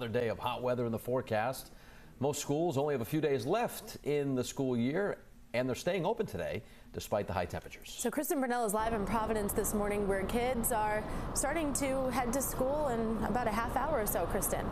Another day of hot weather in the forecast. Most schools only have a few days left in the school year, and they're staying open today despite the high temperatures. So Kristen Burnell is live in Providence this morning, where kids are starting to head to school in about a half hour or so. Kristen.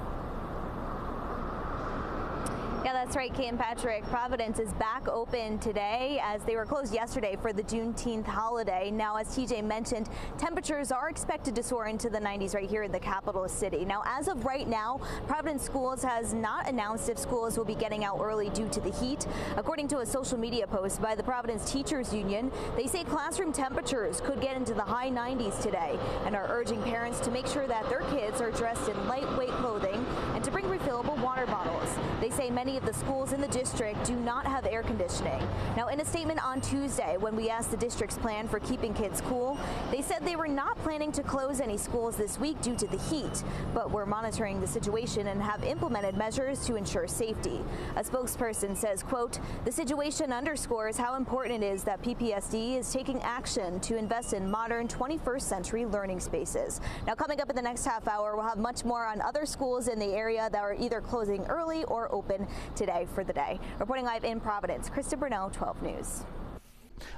Yeah, that's right, Kay and Patrick. Providence is back open today as they were closed yesterday for the Juneteenth holiday. Now, as TJ mentioned, temperatures are expected to soar into the 90s right here in the capital city. Now, as of right now, Providence Schools has not announced if schools will be getting out early due to the heat. According to a social media post by the Providence Teachers Union, they say classroom temperatures could get into the high 90s today and are urging parents to make sure that their kids are dressed in lightweight clothing and to bring refillable water bottles. They say many of the schools in the district do not have air conditioning. Now, in a statement on Tuesday, when we asked the district's plan for keeping kids cool, they said they were not planning to close any schools this week due to the heat, but were monitoring the situation and have implemented measures to ensure safety. A spokesperson says, quote, "The situation underscores how important it is that PPSD is taking action to invest in modern 21st century learning spaces." Now, coming up in the next half hour, we'll have much more on other schools in the area that are either closing early or open today for the day. Reporting live in Providence, Kristen Burnell, 12 News.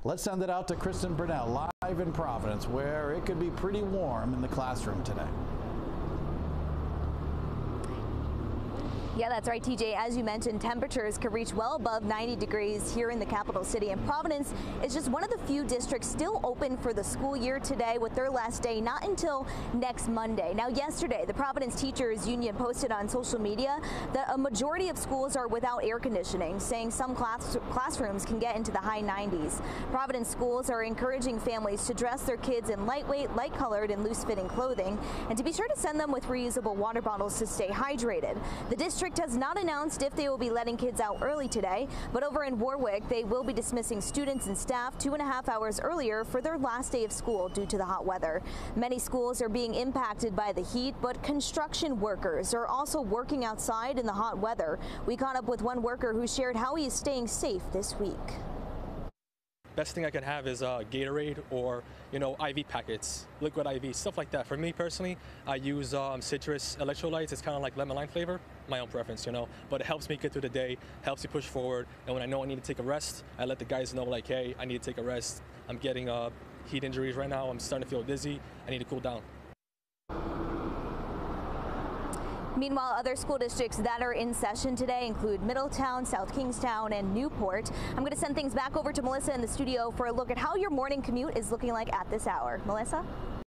Let's send it out to Kristen Burnell live in Providence, where it could be pretty warm in the classroom today. Yeah, that's right, TJ. As you mentioned, temperatures could reach well above 90 degrees here in the capital city. And Providence is just one of the few districts still open for the school year today, with their last day not until next Monday. Now, yesterday, the Providence Teachers Union posted on social media that a majority of schools are without air conditioning, saying some classrooms can get into the high 90s. Providence schools are encouraging families to dress their kids in lightweight, light-colored, and loose-fitting clothing, and to be sure to send them with reusable water bottles to stay hydrated. The district has not announced if they will be letting kids out early today, but over in Warwick, they will be dismissing students and staff 2.5 hours earlier for their last day of school due to the hot weather. Many schools are being impacted by the heat, but construction workers are also working outside in the hot weather. We caught up with one worker who shared how he is staying safe this week. Best thing I can have is Gatorade or, IV packets, liquid IV, stuff like that. For me personally, I use citrus electrolytes. It's kind of like lemon lime flavor, my own preference, but it helps me get through the day, helps me push forward. And when I know I need to take a rest, I let the guys know, like, hey, I need to take a rest. I'm getting heat injuries right now. I'm starting to feel dizzy. I need to cool down. Meanwhile, other school districts that are in session today include Middletown, South Kingstown, and Newport. I'm going to send things back over to Melissa in the studio for a look at how your morning commute is looking like at this hour. Melissa?